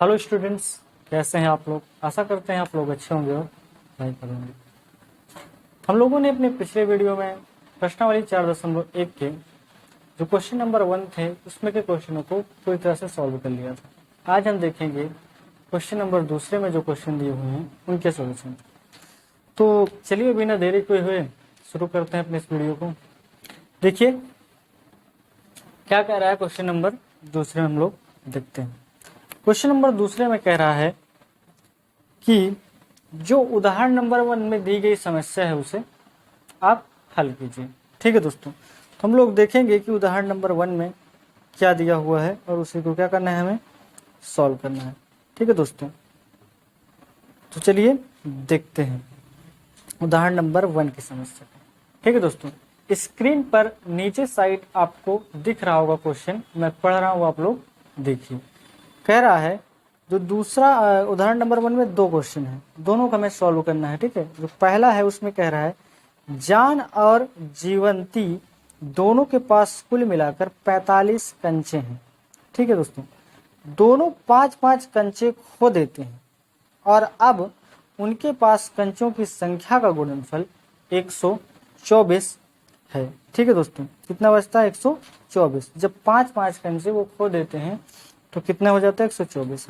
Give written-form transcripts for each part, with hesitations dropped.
Hello students, कैसे हैं आप लोग। आशा करते हैं आप लोग अच्छे होंगे और पढ़ाई करेंगे। हम लोगों ने अपने पिछले वीडियो में प्रश्नावली 4.1 के जो क्वेश्चन नंबर 1 थे उसमें के क्वेश्चनों को पूरी तरह से सॉल्व कर लिया था। आज हम देखेंगे क्वेश्चन नंबर दूसरे में जो क्वेश्चन दिए हुए हैं उनके सोल्यूशन। तो चलिए बिना देरी किए हुए शुरू करते हैं अपने इस वीडियो को। देखिए क्या कह रहा है क्वेश्चन नंबर दूसरे में, हम लोग देखते हैं। क्वेश्चन नंबर दूसरे में कह रहा है कि जो उदाहरण नंबर 1 में दी गई समस्या है उसे आप हल कीजिए। ठीक है दोस्तों, तो हम लोग देखेंगे कि उदाहरण नंबर 1 में क्या दिया हुआ है और उसी को क्या करना है, हमें सॉल्व करना है। ठीक है दोस्तों, तो चलिए देखते हैं उदाहरण नंबर 1 की समस्या। ठीक है दोस्तों, स्क्रीन पर नीचे साइड आपको दिख रहा होगा क्वेश्चन, मैं पढ़ रहा हूँ, आप लोग देखिए। कह रहा है जो दूसरा उदाहरण नंबर 1 में 2 क्वेश्चन है, दोनों को हमें सॉल्व करना है। ठीक है, जो पहला है उसमें कह रहा है जान और जीवंती दोनों के पास कुल मिलाकर 45 कंचे हैं। ठीक है दोस्तों, दोनों 5-5 कंचे खो देते हैं और अब उनके पास कंचों की संख्या का गुणनफल 124 है। ठीक है दोस्तों, कितना बचता है 124। जब 5-5 कंचे वो खो देते हैं तो कितना हो जाता है 124।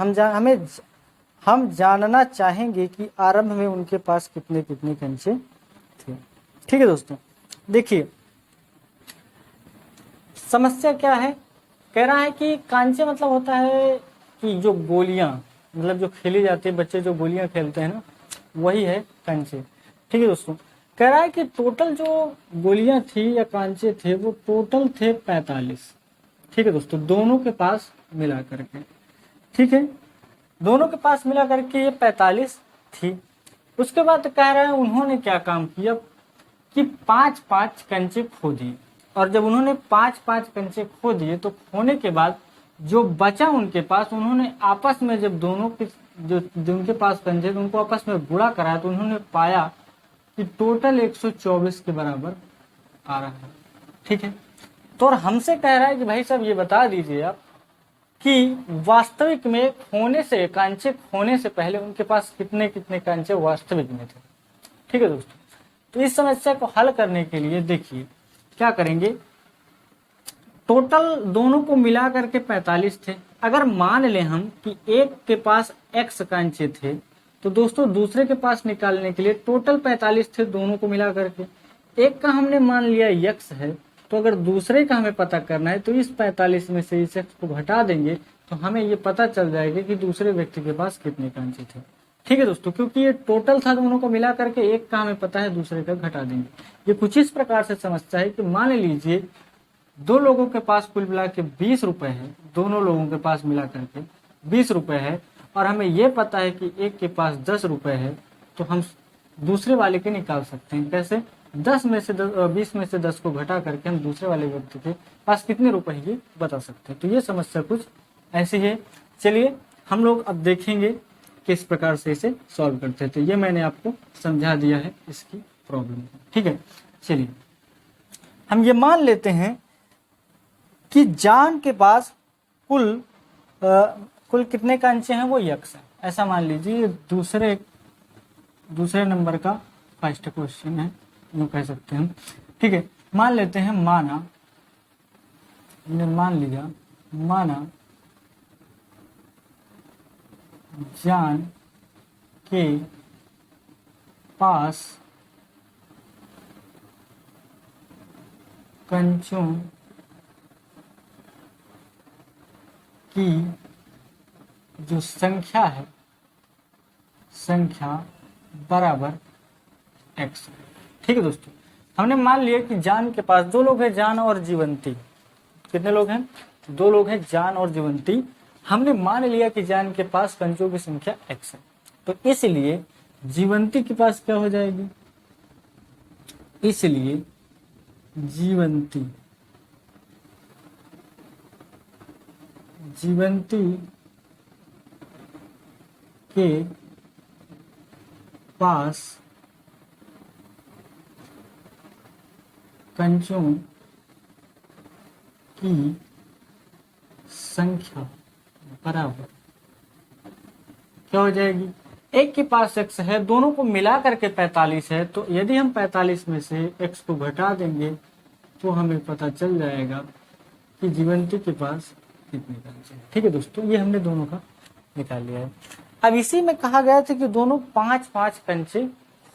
हम जानना चाहेंगे कि आरंभ में उनके पास कितने कितने कंचे थे। ठीक है दोस्तों, देखिए समस्या क्या है। कह रहा है कि कांचे मतलब होता है कि जो गोलियां, मतलब जो खेली जाती है, बच्चे जो गोलियां खेलते हैं ना, वही है कांचे। ठीक है दोस्तों, कह रहा है कि टोटल जो गोलियां थी या कांचे थे वो टोटल थे 45। ठीक है दोस्तों, दोनों के पास मिला करके। ठीक है, दोनों के पास मिला करके ये 45 थी। उसके बाद कह रहा है उन्होंने क्या काम किया कि 5-5 कंचे खो दिए, और जब उन्होंने 5-5 कंचे खो दिए तो खोने के बाद जो बचा उनके पास, उन्होंने आपस में जब दोनों के जो उनके पास कंचे थे उनको आपस में गुणा कराया तो उन्होंने पाया कि टोटल 124 के बराबर आ रहा है। ठीक है, तो और हमसे कह रहा है कि भाई साहब ये बता दीजिए आप कि वास्तविक में कांचे खोने से पहले उनके पास कितने कितने कांचे वास्तविक में थे। ठीक है दोस्तों, तो इस समस्या को हल करने के लिए देखिए क्या करेंगे। टोटल दोनों को मिला करके 45 थे। अगर मान लें हम कि एक के पास x कांचे थे तो दोस्तों दूसरे के पास निकालने के लिए टोटल 45 थे दोनों को मिला करके। एक का हमने मान लिया x है, तो अगर दूसरे का हमें पता करना है तो इस 45 में से इस x को घटा देंगे तो हमें ये पता चल जाएगा कि दूसरे व्यक्ति के पास कितने कांचे थे। ठीक है दोस्तों, क्योंकि ये टोटल था दोनों को मिला करके, एक का हमें पता है, दूसरे का घटा देंगे। ये कुछ इस प्रकार से समस्या है कि मान लीजिए दो लोगों के पास कुल मिला के 20 रुपए है, दोनों लोगों के पास मिला करके 20 रुपए है, और हमें यह पता है कि एक के पास 10 रुपए है, तो हम दूसरे वाले के निकाल सकते हैं। कैसे? 10 में से 20 में से 10 को घटा करके हम दूसरे वाले व्यक्ति के पास कितने रुपए ये बता सकते हैं। तो ये समस्या कुछ ऐसी है। चलिए हम लोग अब देखेंगे किस प्रकार से इसे सॉल्व करते हैं। तो ये मैंने आपको समझा दिया है इसकी प्रॉब्लम। ठीक है, चलिए हम ये मान लेते हैं कि जान के पास कुल कितने कांचे हैं, वो यक्स है। ऐसा मान लीजिए दूसरे नंबर का फर्स्ट क्वेश्चन है, यूँ कह सकते हैं। ठीक है, मान लेते हैं माना जान के पास कंचों की जो संख्या है, संख्या बराबर x। ठीक है दोस्तों, हमने मान लिया कि जान के पास 2 लोग हैं, जान और जीवंती। कितने लोग हैं? 2 लोग हैं, जान और जीवंती। हमने मान लिया कि जान के पास कंचों की संख्या x है, तो इसलिए जीवंती के पास क्या हो जाएगी, इसलिए जीवंती के पास कंचों की संख्या बराबर क्या हो जाएगी, एक के पास x है, दोनों को मिला करके 45 है, तो यदि हम 45 में से x को घटा देंगे तो हमें पता चल जाएगा कि जीवंती के पास कितने कंचे हैं। ठीक है दोस्तों, ये हमने दोनों का निकाल लिया है। अब इसी में कहा गया था कि दोनों 5-5 कंचे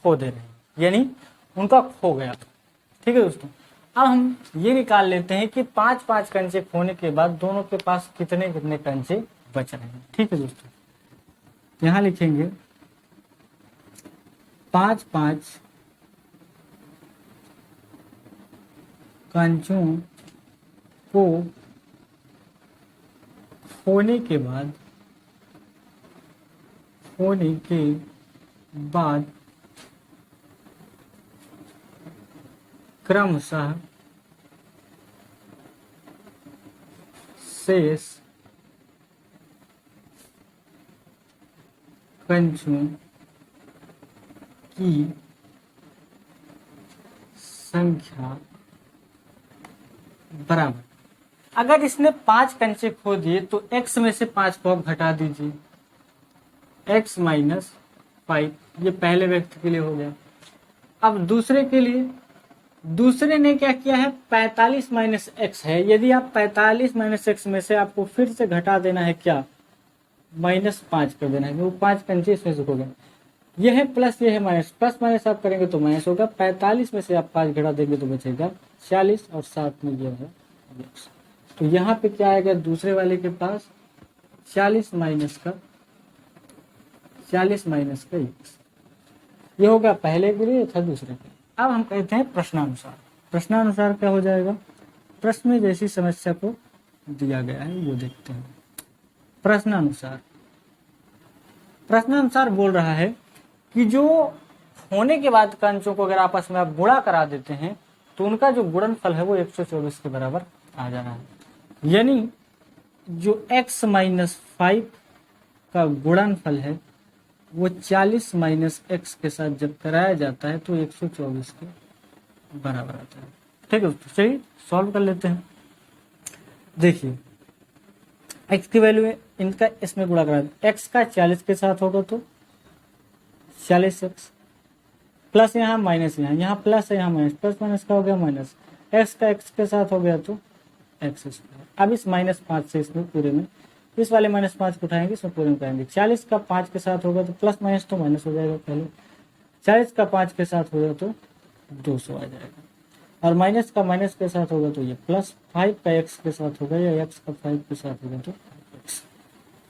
खो दे रहे हैं, यानी उनका खो गया। ठीक है दोस्तों, अब हम ये निकाल लेते हैं कि 5-5 कंचे खोने के बाद दोनों के पास कितने कितने कंचे बच रहे हैं। ठीक है दोस्तों, यहां लिखेंगे 5-5 कंचों को खोने के बाद क्रमशः शेष कंचों की संख्या बराबर। अगर इसने 5 कंचे खो दिए तो x में से 5 को आप घटा दीजिए, x माइनस 5, ये पहले व्यक्ति के लिए हो गया। अब दूसरे के लिए, दूसरे ने क्या किया है, 45 माइनस एक्स है, यदि आप 45 माइनस एक्स में से आपको फिर से घटा देना है क्या, -5 कर देना है, वो 5 कंचे इसमें से हो गए। यह है प्लस, यह है माइनस, प्लस माइनस आप करेंगे तो माइनस होगा। 45 में से आप 5 घटा देंगे तो बचेगा 40 और साथ में ये है x। तो यहाँ पे क्या आएगा, दूसरे वाले के पास 40 माइनस का x, ये होगा पहले के लिए था दूसरे के लिए। अब हम कहते हैं प्रश्नानुसार। प्रश्नानुसार क्या हो जाएगा, प्रश्न में जैसी समस्या को दिया गया है वो देखते हैं। प्रश्नानुसार बोल रहा है कि जो होने के बाद कंचों को अगर आपस में आप गुणा करा देते हैं तो उनका जो गुणनफल है वो 124 के बराबर आ जा रहा है। यानी जो x माइनस 5 का गुणनफल है वो 40 माइनस एक्स के साथ जब कराया जाता है तो 124 के बराबर आता है। ठीक है, तो चलिए सॉल्व कर लेते हैं। देखिए x की वैल्यू इनका इसमें गुणा करा, x का 40 के साथ होगा तो 40x प्लस यहाँ माइनस, यहाँ प्लस है, यहाँ माइनस, प्लस माइनस का हो गया माइनस, x का x के साथ हो गया तो x²। अब इस -5 से इसमें पूरे में इस वाले -5 को उठाएंगे, इसमें पूरे में करेंगे। 40 का 5 के साथ होगा तो प्लस माइनस तो माइनस हो जाएगा, पहले 40 का 5 के साथ होगा तो 200 आ जाएगा, और माइनस का माइनस के साथ होगा तो ये प्लस 5 का x के साथ होगा या x का 5 के साथ होगा तो x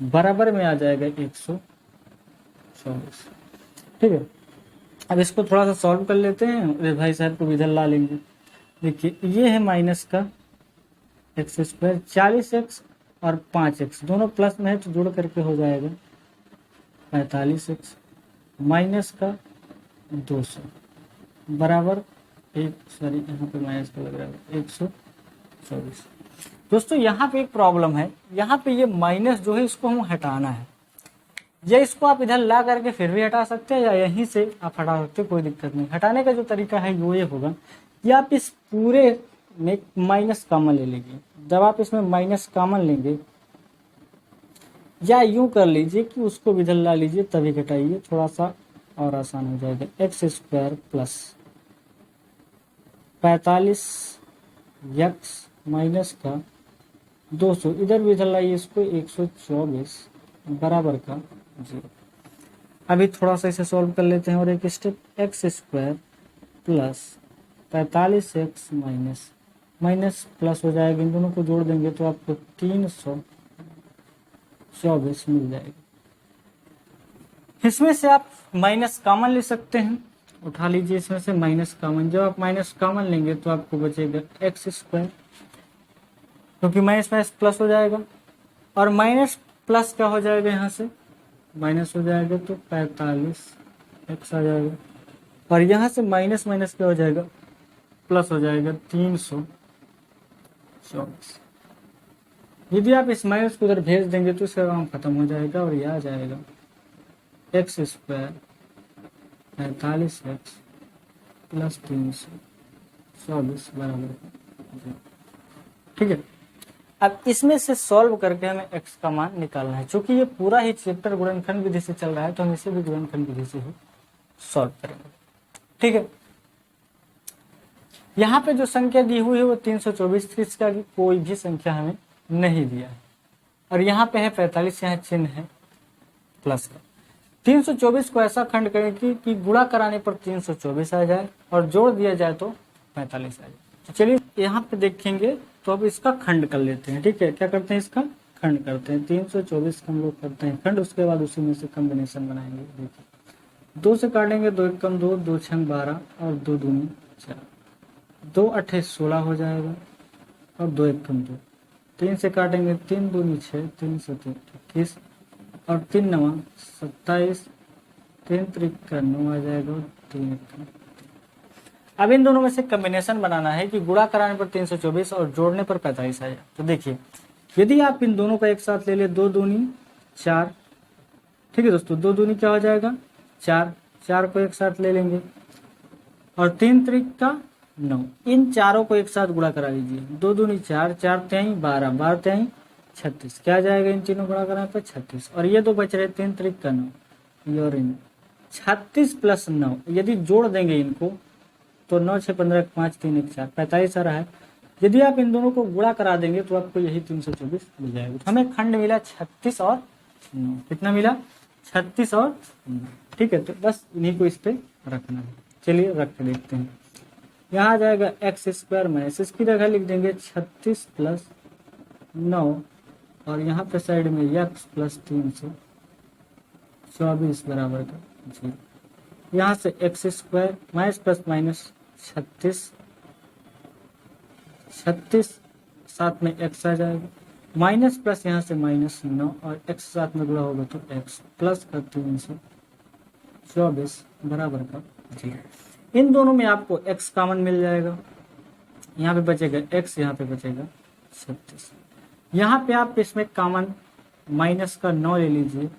बराबर में आ जाएगा 124। ठीक है, अब इसको थोड़ा सा सॉल्व कर लेते हैं, भाई साहब को इधर ला लेंगे। देखिए ये है माइनस का x², 40x और 5x दोनों प्लस में है तो जोड़ करके हो जाएगा 45x माइनस का 200 बराबर यहाँ पे माइनस का लग रहा है 124। दोस्तों यहाँ पे एक प्रॉब्लम है, यहाँ पे ये माइनस जो है इसको हम हटाना है, या इसको आप इधर ला करके फिर भी हटा सकते हैं या यहीं से आप हटा सकते हैं, कोई दिक्कत नहीं। हटाने का जो तरीका है वो ये होगा कि आप इस पूरे में माइनस कॉमन ले लीजिए। जब आप इसमें माइनस कॉमन लेंगे या यूं कर लीजिए कि उसको भी इधर ला लीजिए तभी घटाइए, थोड़ा सा और आसान हो जाएगा। x² प्लस 45x माइनस का 200 इधर भी इधर लाइए इसको 124 बराबर का 0। अभी थोड़ा सा इसे सॉल्व कर लेते हैं और एक step, x² plus 45x minus plus हो जाएगा, इन दोनों को जोड़ देंगे तो आपको 324 मिल जाएगा। इसमें से आप माइनस कॉमन ले सकते हैं, उठा लीजिए इसमें से माइनस कॉमन। जब आप माइनस कॉमन लेंगे तो आपको बचेगा x², क्योंकि माइनस माइनस प्लस हो जाएगा, और माइनस प्लस क्या हो जाएगा, यहाँ से माइनस हो जाएगा तो 45x आ जाएगा, और यहाँ से माइनस माइनस क्या हो जाएगा, प्लस हो जाएगा 324। यदि आप इस माइनस को उधर भेज देंगे तो इसका काम खत्म हो जाएगा और यह आ जाएगा x² 45x प्लस 324 बराबर। ठीक है, अब इसमें से सॉल्व करके हमें x का मान निकालना है। चूंकि ये पूरा ही चैप्टर गुणनखंड विधि से चल रहा है तो हम इसे भी गुणनखंड विधि से ही सॉल्व करेंगे। ठीक है, यहाँ पे जो संख्या दी हुई है वो 324 थी, इसका कोई भी संख्या हमें नहीं दिया है। और यहाँ पे है 45, यहाँ चिन्ह है प्लस का। 324 को ऐसा खंड करें कि गुणा कराने पर 324 आ जाए और जोड़ दिया जाए तो 45 आ जाए। तो चलिए यहाँ पे देखेंगे तो अब इसका खंड कर लेते हैं। ठीक है, क्या करते हैं, इसका खंड करते हैं। 324 का हम लोग करते हैं खंड, उसके बाद उसी में से कॉम्बिनेशन बनाएंगे। देखिए 2 से काटेंगे, 2 एकम 2, 2 छंग 12 और 2 दूनी 4, 2 अट्ठे 16 हो जाएगा और 2 एकम 2। 3 से काटेंगे, 3 दूनी 6, 3 से 21 और 3 नवा 27, 3 त्रिका 9 आ जाएगा और 3 एकम। अब इन दोनों में से कॉम्बिनेशन बनाना है कि गुणा कराने पर 324 और जोड़ने पर 45 आ जाए। तो देखिए यदि आप इन दोनों का एक साथ ले ले, 2 दूनी 4, ठीक है दोस्तों, 2 दूनी क्या हो जाएगा 4, 4 को एक साथ ले लेंगे और 3 त्रिका 9, इन चारों को एक साथ गुणा करा लीजिए। 2 दूनी 4, 4 त्याई 12, 12 त्याई 36, क्या जाएगा इन तीनों गुणा कराने पर 36। और ये दो बच रहे 3 त्रिका 9, ये और इन 36 प्लस 9, यदि जोड़ देंगे इनको तो 9 6 15 5 3 1 4 45 आ रहा है। यदि आप इन दोनों को गुणा करा देंगे तो आपको यही 324 मिल जाएगा। तो हमें खंड मिला 36 और 9, कितना मिला 36 और 9। ठीक है, तो बस इन्हीं को इस पे रखना है। चलिए रख के देखते हैं। यहाँ आ जाएगा एक्स स्क्वायर माइनस, इसकी जगह लिख देंगे 36 प्लस 9 और यहाँ पे साइड में एक्स प्लस 324 बराबर का 0। यहाँ से x square minus plus minus 36, 36 साथ में एक्स आ जाएगा, माइनस प्लस यहाँ से माइनस 9 और एक्स साथ में गुणा होगा तो एक्स प्लस का 324 बराबर का 0। इन दोनों में आपको एक्स कॉमन मिल जाएगा, यहाँ पे बचेगा एक्स, यहाँ पे बचेगा 36। यहाँ पे आप इसमें कॉमन माइनस का 9 ले लीजिए,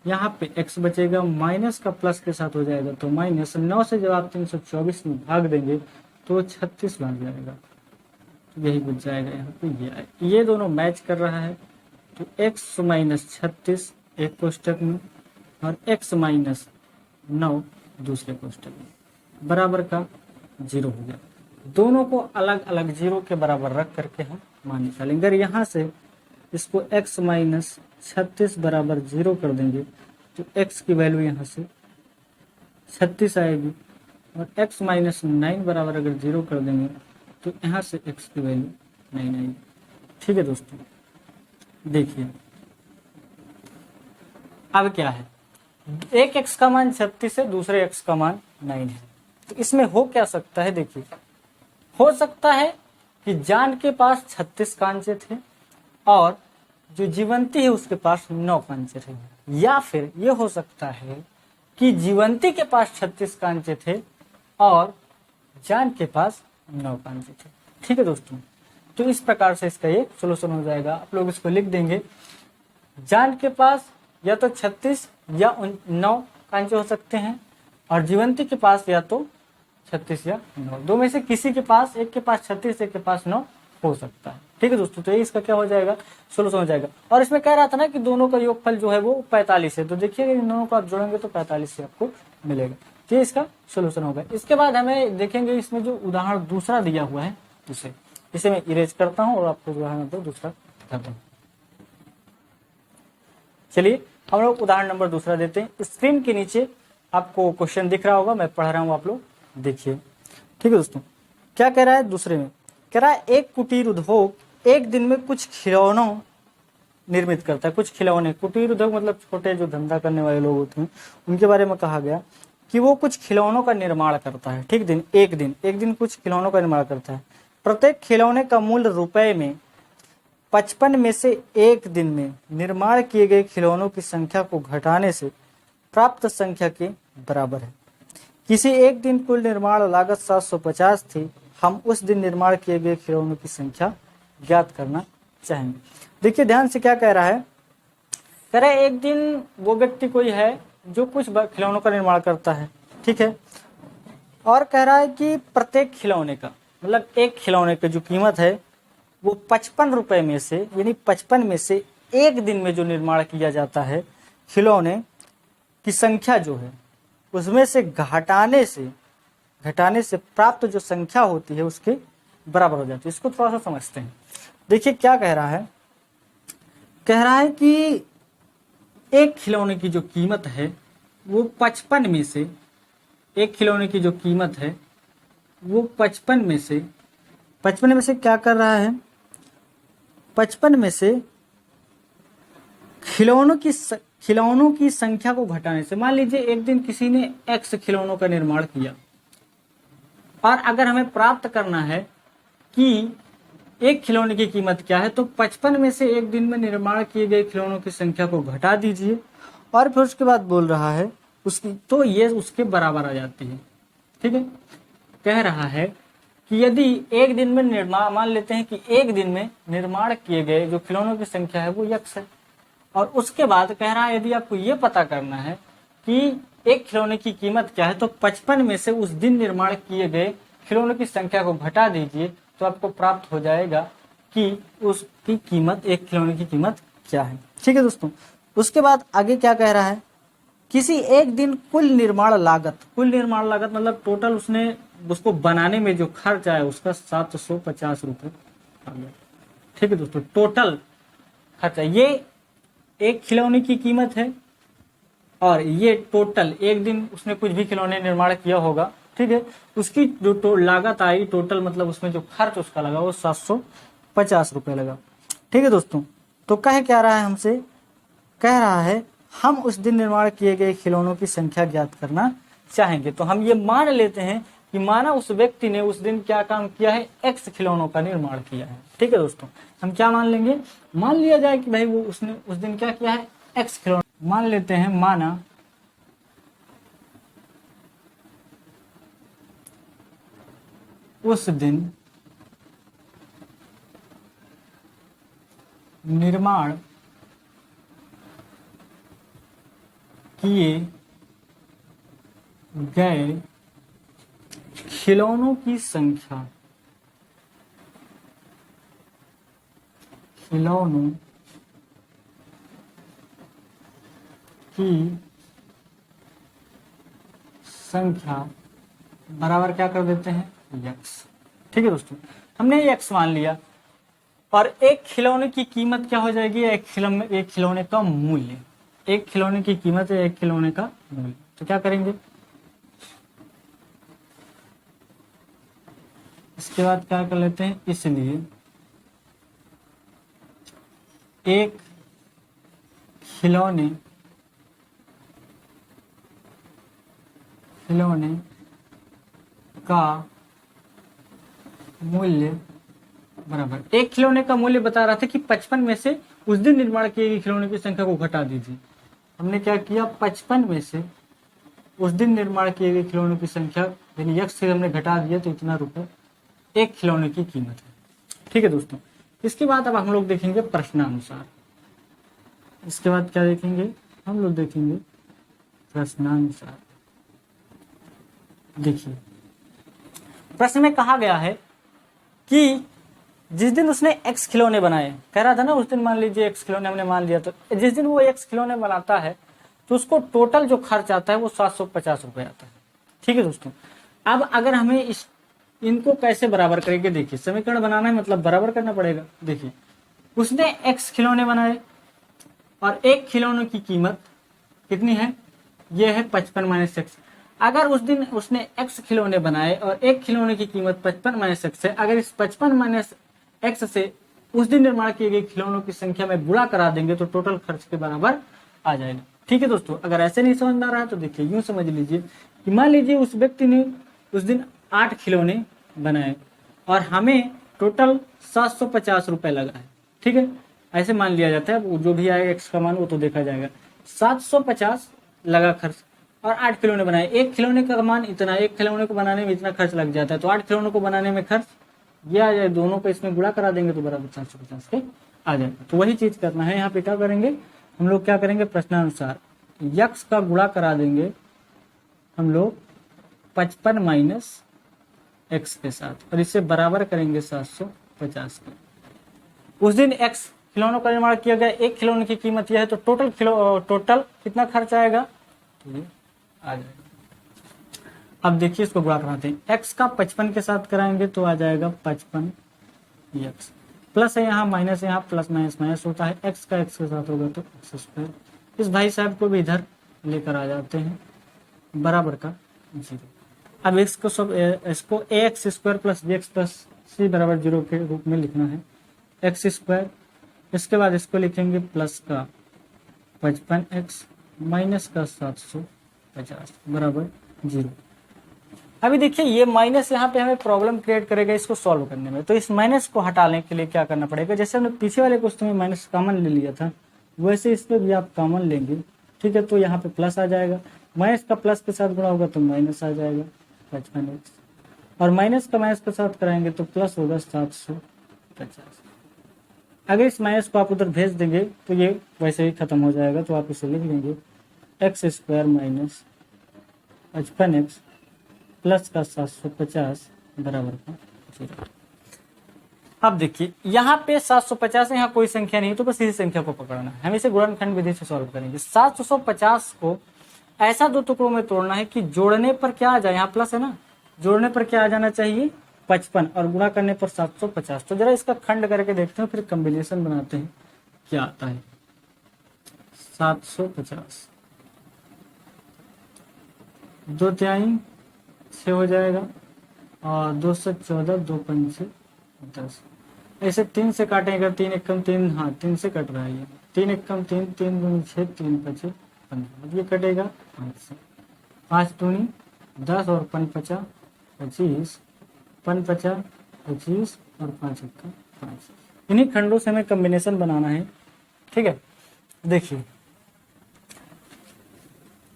यहाँ पे x बचेगा, माइनस का प्लस के साथ हो जाएगा तो माइनस 9 से जब आप 324 में भाग देंगे तो 36 बन जाएगा, तो यही बच जाएगा। यहाँ पे ये दोनों मैच कर रहा है तो x माइनस 36 एक कोष्टक में और x माइनस 9 दूसरे कोष्टक में बराबर का 0 हो गया। दोनों को अलग अलग 0 के बराबर रख करके हम मान निकालेंगे। अगर यहाँ से इसको x माइनस 36 बराबर 0 कर देंगे तो x की वैल्यू यहाँ से 36 आएगी और x माइनस 9 बराबर अगर 0 कर देंगे तो यहाँ से x की वैल्यू 9 आएगी। ठीक है दोस्तों, देखिए अब क्या है, एक x का मान 36 है, दूसरे x का मान 9 है। तो इसमें हो क्या सकता है, देखिए हो सकता है कि जान के पास 36 कांचे थे और जो जीवंती है उसके पास 9 कांचे थे, या फिर ये हो सकता है कि जीवंती के पास 36 कांचे थे और जान के पास 9 कांचे थे। ठीक है दोस्तों, तो इस प्रकार से इसका ये सोल्यूशन हो जाएगा। आप लोग इसको लिख देंगे, जान के पास या तो 36 या 9 कांचे हो सकते हैं और जीवंती के पास या तो 36 या 9, दो में से किसी के पास, एक के पास 36 एक के पास 9 हो सकता है। ठीक है दोस्तों, तो ये इसका क्या हो जाएगा, सोल्यूशन हो जाएगा। और इसमें कह रहा था ना कि दोनों का योगफल जो है वो 45 है, तो देखिए इन दोनों को आप जोड़ेंगे तो 45 से आपको मिलेगा। ये इसका सोल्यूशन होगा। इसके बाद हमें देखेंगे इसमें जो उदाहरण दूसरा दिया हुआ है इसे मैं इरेज करता हूँ और आपको उदाहरण नंबर दूसरा दिखाता हूँ। चलिए हम लोग उदाहरण नंबर दूसरा देते हैं। स्क्रीन के नीचे आपको क्वेश्चन दिख रहा होगा, मैं पढ़ रहा हूँ, आप लोग देखिए। ठीक है दोस्तों, क्या कह रहा है दूसरे में, कह रहा है एक कुटीर उद्योग एक दिन में कुछ खिलौनों निर्मित करता है। कुछ खिलौने, कुटीर उद्योग मतलब छोटे जो धंधा करने वाले लोग होते हैं उनके बारे में कहा गया कि वो कुछ खिलौनों का निर्माण करता है। ठीक, एक दिन कुछ खिलौनों का निर्माण करता है। प्रत्येक खिलौने का मूल्य रुपए में 55 में से एक दिन में निर्माण किए गए खिलौनों की संख्या को घटाने से प्राप्त संख्या के बराबर है। किसी एक दिन कुल निर्माण लागत 750 थी, हम उस दिन निर्माण किए गए खिलौनों की संख्या ज्ञात करना चाहेंगे। देखिए ध्यान से क्या कह रहा है, कह रहा है एक दिन वो व्यक्ति कोई है जो कुछ खिलौनों का निर्माण करता है। ठीक है, और कह रहा है कि प्रत्येक खिलौने का मतलब एक खिलौने की जो कीमत है वो 55 रुपए में से, यानी 55 में से एक दिन में जो निर्माण किया जाता है खिलौने की संख्या जो है उसमें से घटाने से प्राप्त जो संख्या होती है उसके बराबर हो जाती है। इसको थोड़ा सा समझते हैं। देखिए क्या कह रहा है, कह रहा है कि एक खिलौने की जो कीमत है वो 55 में से, एक खिलौने की जो कीमत है वो 55 में से क्या कर रहा है, 55 में से खिलौनों की संख्या को घटाने से। मान लीजिए एक दिन किसी ने एक्स खिलौनों का निर्माण किया और अगर हमें प्राप्त करना है कि एक खिलौने की कीमत क्या है, तो 55 में से एक दिन में निर्माण किए गए खिलौनों की संख्या को घटा दीजिए और फिर उसके बाद बोल रहा है उसकी, तो ये उसके बराबर आ जाती है। ठीक है, कह रहा है कि यदि एक दिन में निर्माण, मान लेते हैं कि एक दिन में निर्माण किए गए जो खिलौनों की संख्या है वो यक्स है, और उसके बाद कह रहा है यदि आपको ये पता करना है कि एक खिलौने की कीमत क्या है, तो 55 में से उस दिन निर्माण किए गए खिलौनों की संख्या को घटा दीजिए तो आपको प्राप्त हो जाएगा कि उसकी कीमत, एक खिलौने की कीमत क्या है। ठीक है दोस्तों, उसके बाद आगे क्या कह रहा है, किसी एक दिन कुल निर्माण लागत मतलब टोटल उसको बनाने में जो खर्च आया उसका 750 रुपये आ गया। ठीक है दोस्तों, टोटल खर्चा, ये एक खिलौने की कीमत है और ये टोटल एक दिन उसने कुछ भी खिलौने निर्माण किया होगा, ठीक है, उसकी जो लागत आई टोटल, मतलब उसमें जो खर्च उसका लगा वो 750 रुपये लगा। ठीक है दोस्तों, तो कह क्या रहा है हमसे, कह रहा है हम उस दिन निर्माण किए गए खिलौनों की संख्या ज्ञात करना चाहेंगे। तो हम ये मान लेते हैं कि माना उस व्यक्ति ने उस दिन क्या काम किया है, एक्स खिलौनों का निर्माण किया है। ठीक है दोस्तों, हम क्या मान लेंगे, मान लिया जाए कि भाई वो उसने उस दिन क्या किया है, एक्स खिलौना मान लेते हैं। माना उस दिन निर्माण किए गए खिलौनों की संख्या, खिलौनों की संख्या बराबर क्या कर देते हैं, यक्स। ठीक है दोस्तों, हमने यक्स मान लिया और एक खिलौने की कीमत क्या हो जाएगी, एक खिलौने का मूल्य, एक खिलौने की कीमत है एक खिलौने का मूल्य। तो क्या करेंगे, इसके बाद क्या कर लेते हैं, इसलिए एक खिलौने का मूल्य बराबर, एक खिलौने का मूल्य बता रहा था कि 55 में से उस दिन निर्माण किए गए खिलौने की संख्या को घटा दीजिए। हमने क्या किया, 55 में से उस दिन निर्माण किए गए खिलौनों की संख्या यानी यक्स से हमने घटा दिया, तो इतना रुपए एक खिलौने की कीमत है। ठीक है दोस्तों, इसके बाद अब हम लोग देखेंगे प्रश्नानुसार। इसके बाद क्या देखेंगे, हम लोग देखेंगे प्रश्नानुसार। देखिए प्रश्न में कहा गया है कि जिस दिन उसने एक्स खिलौने बनाए, कह रहा था ना उस दिन मान लीजिए एक्स खिलौने हमने मान लिया, तो जिस दिन वो एक्स खिलौने बनाता है तो उसको टोटल जो खर्च आता है वो 750 रुपये आता है। ठीक है दोस्तों, अब अगर हमें इनको कैसे बराबर करेंगे, देखिए समीकरण बनाना है मतलब बराबर करना पड़ेगा। देखिए उसने एक्स खिलौने बनाए और एक खिलौने की कीमत कितनी है, ये है 55 माइनस एक्स। अगर उस दिन उसने एक्स खिलौने बनाए और एक खिलौने की कीमत 55 माइनस एक्स है, अगर इस 55 माइनस एक्स से उस दिन निर्माण किए गए खिलौनों की संख्या में गुणा करा देंगे तो टोटल खर्च के बराबर आ जाएगा। ठीक है दोस्तों, अगर ऐसे नहीं समझ में आ रहा है तो देखिए यूं समझ लीजिए कि मान लीजिए उस व्यक्ति ने उस दिन 8 खिलौने बनाए और हमें टोटल 750 रुपए लगा है। ठीक है, ऐसे मान लिया जाता है, जो भी आएगा एक्स का मान वो तो देखा जाएगा। 750 लगा खर्च और 8 खिलौने बनाए, एक खिलौने का मान इतना, एक खिलौने को बनाने में इतना खर्च लग जाता है, तो 8 खिलौनों को बनाने में खर्च ये आ जाए, दोनों को इसमें गुणा करा देंगे तो बराबर 750 के आ जाएगा। तो वही चीज करना है, यहाँ पे क्या करेंगे हम लोग, क्या करेंगे प्रश्नानुसार यक्स का गुणा करा देंगे हम लोग 55 माइनस एक्स के साथ और इसे बराबर करेंगे 750 के। उस दिन एक्स खिलौनों का निर्माण किया गया, एक खिलौने की कीमत यह है, तो टोटल कितना खर्च आएगा, तो ये आ जाएगा। अब देखिए इसको गुणा कराते हैं, एक्स का 55 के साथ कराएंगे तो आ जाएगा 55 एक्स, प्लस है यहाँ माइनस, यहाँ प्लस माइनस माइनस होता है, एक्स का एक्स के साथ होगा तो एक्स स्क्वायर। इस भाई साहब को भी इधर लेकर आ जाते हैं, बराबर का 0। अब इसको a x square plus b x plus c बराबर 0 के रूप में लिखना है, एक्स स्क्वायर, इसके बाद इसको लिखेंगे प्लस का 55x माइनस का 750 बराबर 0। अभी देखिए ये माइनस यहाँ पे हमें प्रॉब्लम क्रिएट करेगा इसको सॉल्व करने में, तो इस माइनस को हटाने के लिए क्या करना पड़ेगा, जैसे हमने पीछे वाले क्वेश्चन में माइनस कॉमन ले लिया था, वैसे इसमें भी आप कॉमन लेंगे, ठीक है, तो यहाँ पे प्लस आ जाएगा, माइनस का प्लस के साथ गुणा होगा तो माइनस आ जाएगा 55x, और माइनस का माइनस के साथ कराएंगे तो प्लस होगा 750। अगर इस माइनस को आप उधर भेज देंगे तो ये वैसे ही खत्म हो जाएगा, तो आप इसे लिख लेंगे x square minus 55x plus का 750 बराबर का 0। अब देखिए यहाँ पे 750 है, यहाँ कोई संख्या नहीं, तो बस इसी संख्या को पकड़ना है, हम इसे गुणनखंड विधि से सॉल्व करेंगे। 750 को ऐसा दो टुकड़ों में तोड़ना है कि जोड़ने पर क्या आ जाए, यहाँ प्लस है ना, जोड़ने पर क्या आ जाना चाहिए 55 और गुणा करने पर 750। तो जरा इसका खंड करके देखते हैं, फिर कॉम्बिनेशन बनाते हैं क्या आता है। 750 दो तिहाई 6 हो जाएगा, और 214 दो पंचे 10, ऐसे 3 से काटेंगे, 3 एकम 3, हाँ 3 से कट रहा है ये, 3 एकम 3, 3 दूनी 6, 3 पचे 15, ये कटेगा 5 से, 5 दूनी 10 और 5 पचा 25, 5 पचा 25 और 5 एक्का 5। इन्हीं खंडों से हमें कॉम्बिनेशन बनाना है, ठीक है। देखिए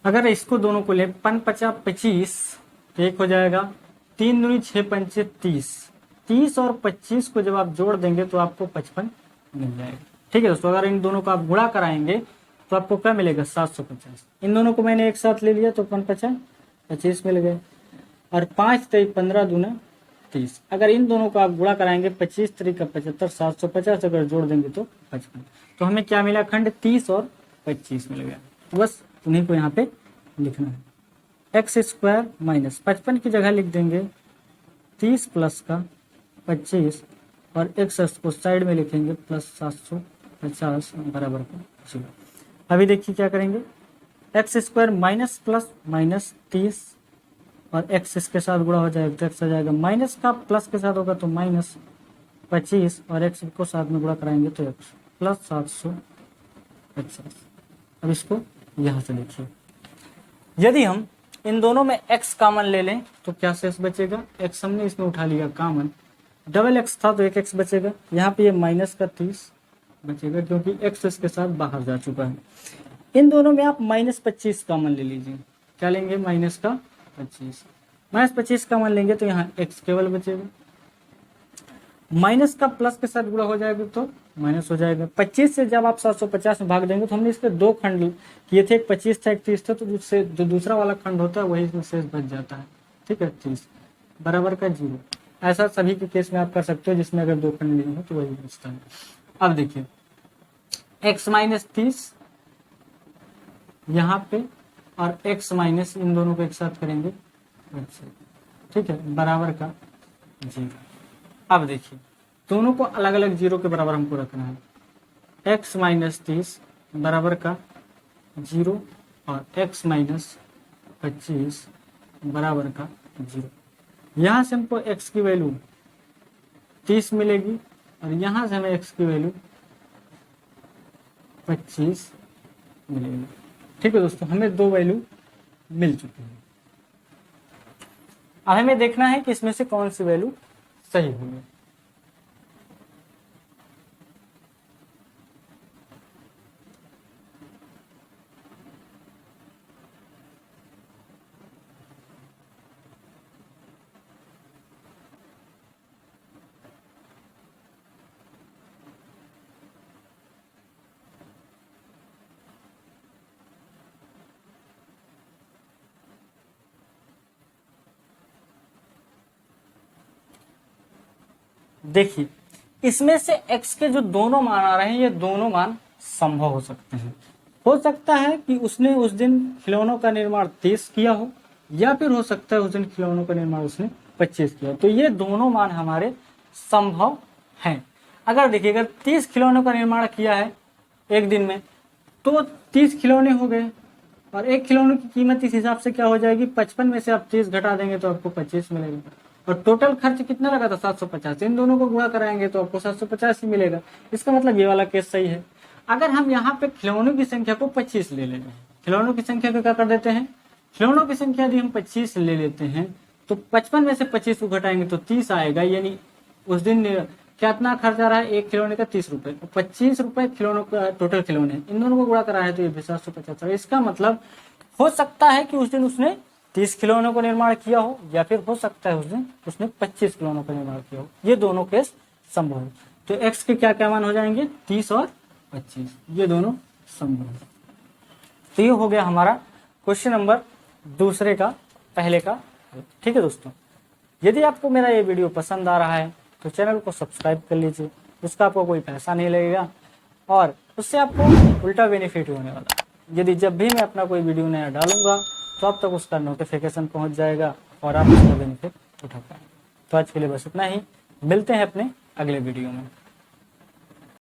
अगर इसको दोनों को ले 5 पचा 25 तो एक हो जाएगा, 3 दूनी 6 पंचे 30, 30 और 25 को जब आप जोड़ देंगे तो आपको 55 मिल जाएगा, ठीक है दोस्तों। अगर इन दोनों का आप गुणा कराएंगे तो आपको क्या मिलेगा 750। इन दोनों को मैंने एक साथ ले लिया तो 5 पचा 25 मिल गए, और 5 3 15 दूना 30। अगर इन दोनों को आप गुणा कराएंगे 25 3 का 75, 750 अगर जोड़ देंगे तो 55। तो हमें क्या मिला, खंड 30 और 25 मिल गया, बस उन्हीं को यहाँ पे लिखना है। एक्स स्क्वायर माइनस 55 की जगह लिख देंगे 30 प्लस का 25, और एक्स को साइड में लिखेंगे प्लस 750 बराबर का 0। अभी देखिए क्या करेंगे, x square minus plus minus 30, और एक्स इसके साथ गुणा हो जाएगा तो एक्स आ जाएगा, माइनस का प्लस के साथ होगा तो माइनस 25, और एक्स को साथ में गुणा कराएंगे तो एक्स प्लस 750। अब इसको यहाँ से देखिए, यदि हम इन दोनों में x कॉमन ले लें तो क्या शेष बचेगा, x हमने इसमें उठा लिया कॉमन, डबल x था तो एक x बचेगा, यहाँ पे ये माइनस का 30 बचेगा क्योंकि x इसके साथ बाहर जा चुका है। इन दोनों में आप माइनस 25 कॉमन ले लीजिए, क्या लेंगे माइनस का 25, माइनस 25 कॉमन लेंगे तो यहाँ x केवल बचेगा, माइनस का प्लस के साथ गुणा हो जाएगा तो माइनस हो जाएगा। 25 से जब आप 750 में भाग देंगे तो हमने इसके दो खंड किए थे, एक 25 था एक 30 था, तो उससे जो दूसरा वाला खंड होता है वही इसमें शेष बच जाता है, ठीक है, 30 बराबर का 0। ऐसा सभी के केस में आप कर सकते हो जिसमें अगर दो खंड नहीं हो तो वही बचता है। अब देखिए x माइनस 30 यहाँ पे, और x माइनस इन दोनों को एक साथ करेंगे, ठीक है, बराबर का 0। अब देखिए दोनों को अलग अलग 0 के बराबर हमको रखना है, x माइनस 30 बराबर का 0, और x माइनस 25 बराबर का 0। यहाँ से हमको x की वैल्यू 30 मिलेगी, और यहाँ से हमें x की वैल्यू 25 मिलेगी, ठीक है दोस्तों, हमें दो वैल्यू मिल चुकी है। अब हमें देखना है कि इसमें से कौन सी वैल्यू सही होगी। देखिए इसमें से x के जो दोनों मान आ रहे हैं, ये दोनों मान संभव हो सकते हैं। हो सकता है कि उसने उस दिन खिलौनों का निर्माण 30 किया हो, या फिर हो सकता है उस दिन खिलौनों का निर्माण उसने 25 किया। तो ये दोनों मान हमारे संभव हैं। अगर देखिए, अगर 30 खिलौनों का निर्माण किया है एक दिन में, तो 30 खिलौने हो गए, और एक खिलौने की कीमत इस हिसाब से क्या हो जाएगी, 55 में से आप 30 घटा देंगे तो आपको 25 मिलेगा। और टोटल खर्च कितना लगा था, 750। इन दोनों को गुणा कराएंगे तो आपको 750 ही मिलेगा। इसका मतलब ये वाला केस सही है। अगर हम यहाँ पे खिलौनों की संख्या को 25 ले लेते हैं, खिलौनों की संख्या को क्या कर देते हैं, खिलौनों की संख्या यदि हम 25 ले लेते हैं तो 55 में से 25 को घटाएंगे तो 30 आएगा। यानी उस दिन कितना खर्च आ रहा है, एक खिलौने का 30 रुपए, 25 रुपए खिलौनों का टोटल खिलौने, इन दोनों को गुणा करा है तो ये भी 750। इसका मतलब हो सकता है कि उस दिन उसने 30 खिलौनों का निर्माण किया हो, या फिर हो सकता है उस दिन उसने 25 खिलौनों का निर्माण किया हो। ये दोनों केस संभव है। तो x के क्या क्या मान हो जाएंगे, 30 और 25, ये दोनों संभव है। तो ये हो गया हमारा क्वेश्चन नंबर दूसरे का पहले का। ठीक है दोस्तों, यदि आपको मेरा ये वीडियो पसंद आ रहा है तो चैनल को सब्सक्राइब कर लीजिए, उसका आपको कोई पैसा नहीं लगेगा और उससे आपको उल्टा बेनिफिट होने वाला है। यदि जब भी मैं अपना कोई वीडियो नया डालूंगा तो आप तक उसका नोटिफिकेशन पहुंच जाएगा और आप उसका बेनिफिट उठा पाएंगे। तो आज के लिए बस इतना ही, मिलते हैं अपने अगले वीडियो में।